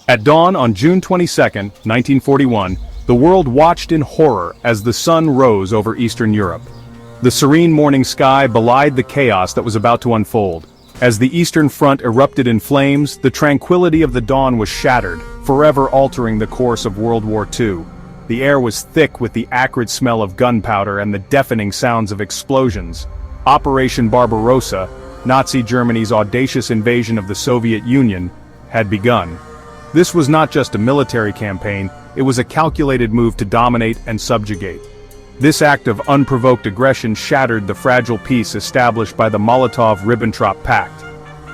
At dawn on June 22, 1941, the world watched in horror as the sun rose over Eastern Europe. The serene morning sky belied the chaos that was about to unfold. As the Eastern Front erupted in flames, the tranquility of the dawn was shattered, forever altering the course of World War II. The air was thick with the acrid smell of gunpowder and the deafening sounds of explosions. Operation Barbarossa, Nazi Germany's audacious invasion of the Soviet Union, had begun. This was not just a military campaign, it was a calculated move to dominate and subjugate. This act of unprovoked aggression shattered the fragile peace established by the Molotov-Ribbentrop Pact,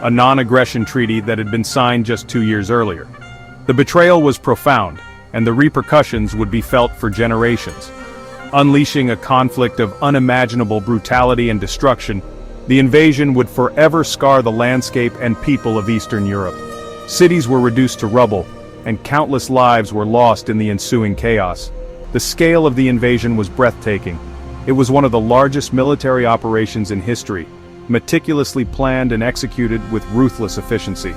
a non-aggression treaty that had been signed just 2 years earlier. The betrayal was profound, and the repercussions would be felt for generations. Unleashing a conflict of unimaginable brutality and destruction, the invasion would forever scar the landscape and people of Eastern Europe. Cities were reduced to rubble, and countless lives were lost in the ensuing chaos. The scale of the invasion was breathtaking. It was one of the largest military operations in history, meticulously planned and executed with ruthless efficiency.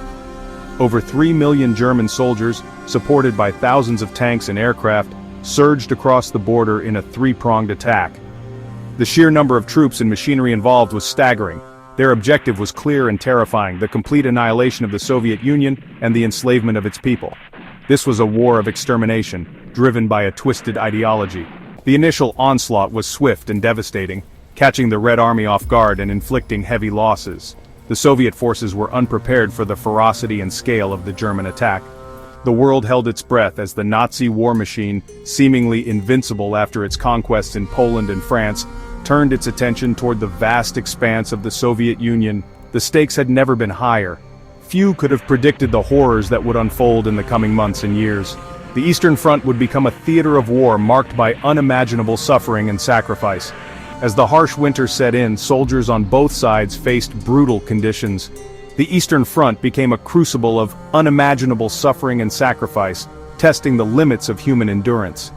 Over 3 million German soldiers, supported by thousands of tanks and aircraft, surged across the border in a three-pronged attack. The sheer number of troops and machinery involved was staggering. Their objective was clear and terrifying: the complete annihilation of the Soviet Union and the enslavement of its people. This was a war of extermination, driven by a twisted ideology. The initial onslaught was swift and devastating, catching the Red Army off guard and inflicting heavy losses. The Soviet forces were unprepared for the ferocity and scale of the German attack. The world held its breath as the Nazi war machine, seemingly invincible after its conquests in Poland and France, turned its attention toward the vast expanse of the Soviet Union. The stakes had never been higher. Few could have predicted the horrors that would unfold in the coming months and years. The Eastern Front would become a theater of war marked by unimaginable suffering and sacrifice. As the harsh winter set in, soldiers on both sides faced brutal conditions. The Eastern Front became a crucible of unimaginable suffering and sacrifice, testing the limits of human endurance.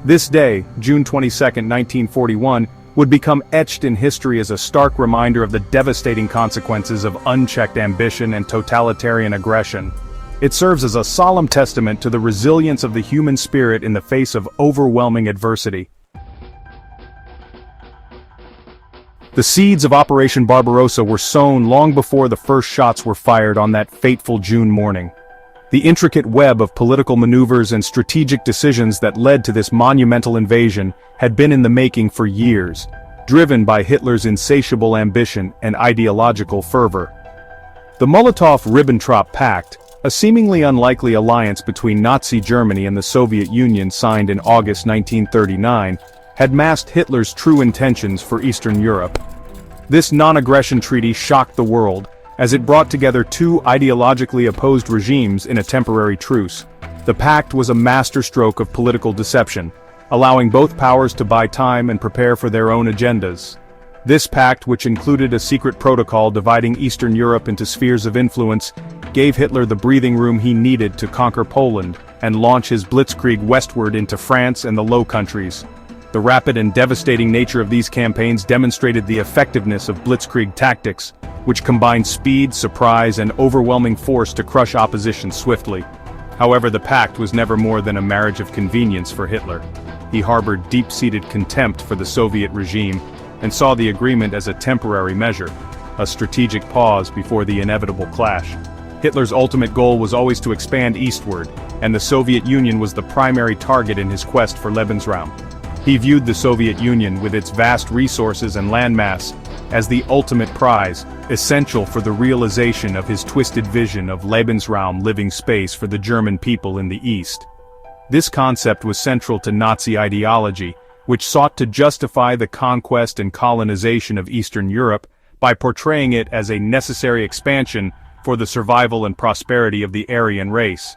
This day, June 22, 1941, would become etched in history as a stark reminder of the devastating consequences of unchecked ambition and totalitarian aggression. It serves as a solemn testament to the resilience of the human spirit in the face of overwhelming adversity. The seeds of Operation Barbarossa were sown long before the first shots were fired on that fateful June morning. The intricate web of political maneuvers and strategic decisions that led to this monumental invasion had been in the making for years, driven by Hitler's insatiable ambition and ideological fervor. The Molotov-Ribbentrop Pact, a seemingly unlikely alliance between Nazi Germany and the Soviet Union signed in August 1939, had masked Hitler's true intentions for Eastern Europe. This non-aggression treaty shocked the world, as it brought together two ideologically opposed regimes in a temporary truce. The pact was a masterstroke of political deception, allowing both powers to buy time and prepare for their own agendas. This pact, which included a secret protocol dividing Eastern Europe into spheres of influence, gave Hitler the breathing room he needed to conquer Poland and launch his blitzkrieg westward into France and the Low Countries. The rapid and devastating nature of these campaigns demonstrated the effectiveness of blitzkrieg tactics, which combined speed, surprise, and overwhelming force to crush opposition swiftly. However, the pact was never more than a marriage of convenience for Hitler. He harbored deep-seated contempt for the Soviet regime, and saw the agreement as a temporary measure, a strategic pause before the inevitable clash. Hitler's ultimate goal was always to expand eastward, and the Soviet Union was the primary target in his quest for Lebensraum. He viewed the Soviet Union, with its vast resources and landmass, as the ultimate prize, essential for the realization of his twisted vision of Lebensraum, living space for the German people in the East. This concept was central to Nazi ideology, which sought to justify the conquest and colonization of Eastern Europe by portraying it as a necessary expansion for the survival and prosperity of the Aryan race.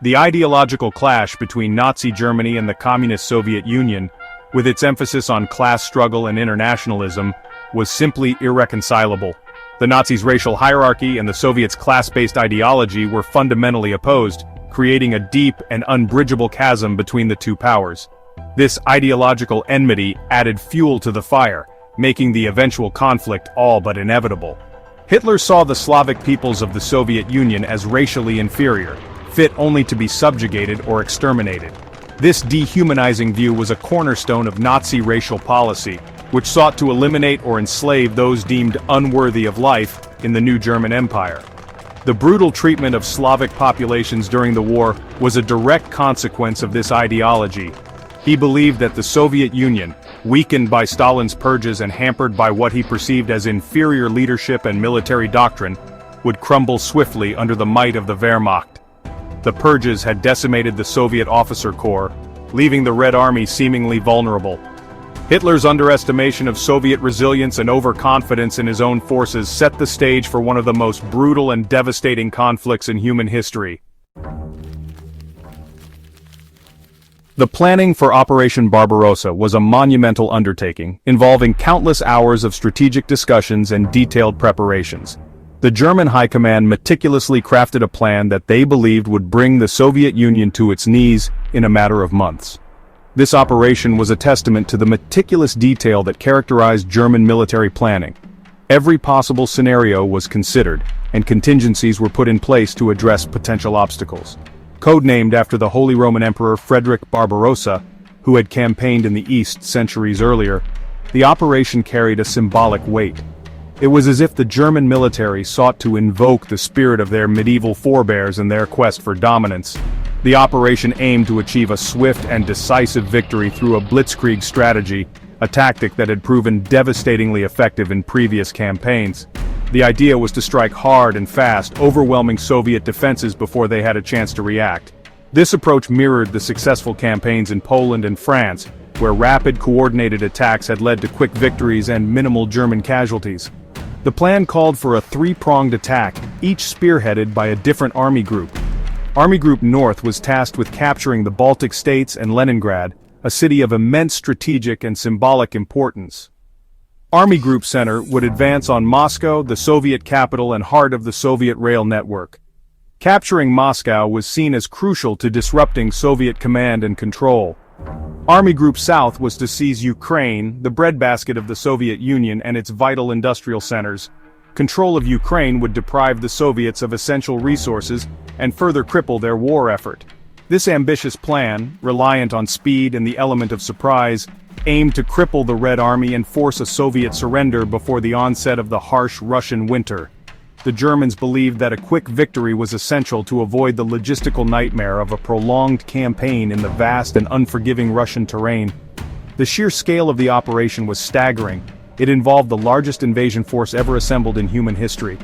The ideological clash between Nazi Germany and the Communist Soviet Union, with its emphasis on class struggle and internationalism, was simply irreconcilable. The Nazis' racial hierarchy and the Soviets' class-based ideology were fundamentally opposed, creating a deep and unbridgeable chasm between the two powers. This ideological enmity added fuel to the fire, making the eventual conflict all but inevitable. Hitler saw the Slavic peoples of the Soviet Union as racially inferior, fit only to be subjugated or exterminated. This dehumanizing view was a cornerstone of Nazi racial policy, which sought to eliminate or enslave those deemed unworthy of life in the new German Empire. The brutal treatment of Slavic populations during the war was a direct consequence of this ideology. He believed that the Soviet Union, weakened by Stalin's purges and hampered by what he perceived as inferior leadership and military doctrine, would crumble swiftly under the might of the Wehrmacht. The purges had decimated the Soviet officer corps, leaving the Red Army seemingly vulnerable. Hitler's underestimation of Soviet resilience and overconfidence in his own forces set the stage for one of the most brutal and devastating conflicts in human history. The planning for Operation Barbarossa was a monumental undertaking, involving countless hours of strategic discussions and detailed preparations. The German High Command meticulously crafted a plan that they believed would bring the Soviet Union to its knees in a matter of months. This operation was a testament to the meticulous detail that characterized German military planning. Every possible scenario was considered, and contingencies were put in place to address potential obstacles. Codenamed after the Holy Roman Emperor Frederick Barbarossa, who had campaigned in the East centuries earlier, the operation carried a symbolic weight. It was as if the German military sought to invoke the spirit of their medieval forebears in their quest for dominance. The operation aimed to achieve a swift and decisive victory through a blitzkrieg strategy, a tactic that had proven devastatingly effective in previous campaigns. The idea was to strike hard and fast, overwhelming Soviet defenses before they had a chance to react. This approach mirrored the successful campaigns in Poland and France, where rapid coordinated attacks had led to quick victories and minimal German casualties. The plan called for a three-pronged attack, each spearheaded by a different army group. Army Group North was tasked with capturing the Baltic states and Leningrad, a city of immense strategic and symbolic importance. Army Group Center would advance on Moscow, the Soviet capital and heart of the Soviet rail network. Capturing Moscow was seen as crucial to disrupting Soviet command and control. Army Group South was to seize Ukraine, the breadbasket of the Soviet Union and its vital industrial centers. Control of Ukraine would deprive the Soviets of essential resources and further cripple their war effort. This ambitious plan, reliant on speed and the element of surprise, aimed to cripple the Red Army and force a Soviet surrender before the onset of the harsh Russian winter. The Germans believed that a quick victory was essential to avoid the logistical nightmare of a prolonged campaign in the vast and unforgiving Russian terrain. The sheer scale of the operation was staggering. It involved the largest invasion force ever assembled in human history.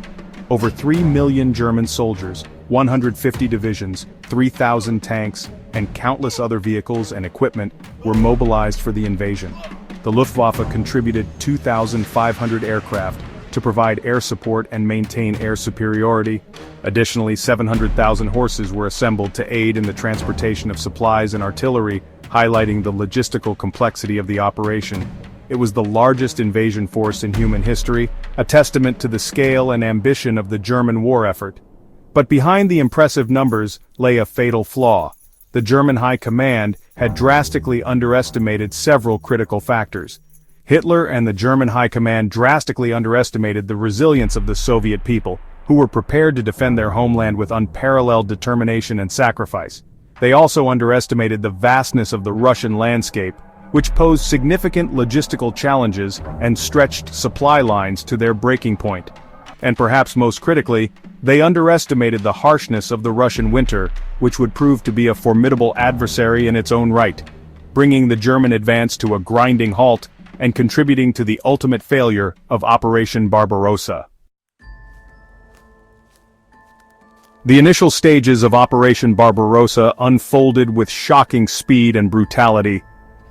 Over 3 million German soldiers, 150 divisions, 3,000 tanks, and countless other vehicles and equipment were mobilized for the invasion. The Luftwaffe contributed 2,500 aircraft to provide air support and maintain air superiority. Additionally, 700,000 horses were assembled to aid in the transportation of supplies and artillery, highlighting the logistical complexity of the operation. It was the largest invasion force in human history, a testament to the scale and ambition of the German war effort. But behind the impressive numbers lay a fatal flaw. The German High Command had drastically underestimated several critical factors. Hitler and the German High Command drastically underestimated the resilience of the Soviet people, who were prepared to defend their homeland with unparalleled determination and sacrifice. They also underestimated the vastness of the Russian landscape, which posed significant logistical challenges and stretched supply lines to their breaking point. And perhaps most critically, they underestimated the harshness of the Russian winter, which would prove to be a formidable adversary in its own right, bringing the German advance to a grinding halt and contributing to the ultimate failure of Operation Barbarossa. The initial stages of Operation Barbarossa unfolded with shocking speed and brutality.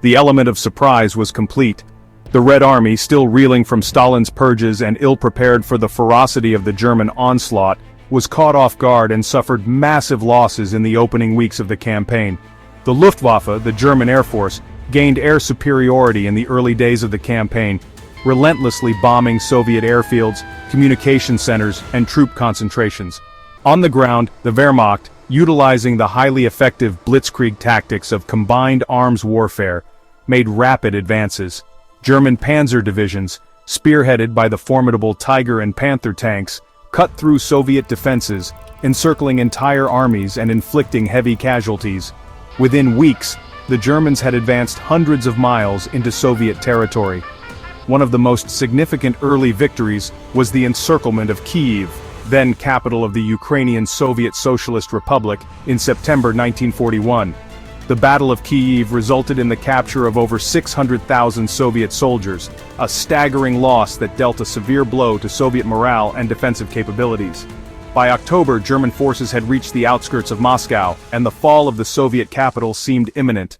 The element of surprise was complete. The Red Army, still reeling from Stalin's purges and ill-prepared for the ferocity of the German onslaught, was caught off guard and suffered massive losses in the opening weeks of the campaign. The Luftwaffe, the German Air Force, gained air superiority in the early days of the campaign, relentlessly bombing Soviet airfields, communication centers, and troop concentrations. On the ground, the Wehrmacht, utilizing the highly effective blitzkrieg tactics of combined arms warfare, made rapid advances. German panzer divisions, spearheaded by the formidable Tiger and Panther tanks, cut through Soviet defenses, encircling entire armies and inflicting heavy casualties. Within weeks, the Germans had advanced hundreds of miles into Soviet territory. One of the most significant early victories was the encirclement of Kyiv, then capital of the Ukrainian Soviet Socialist Republic, in September 1941. The Battle of Kyiv resulted in the capture of over 600,000 Soviet soldiers, a staggering loss that dealt a severe blow to Soviet morale and defensive capabilities. By October, German forces had reached the outskirts of Moscow, and the fall of the Soviet capital seemed imminent.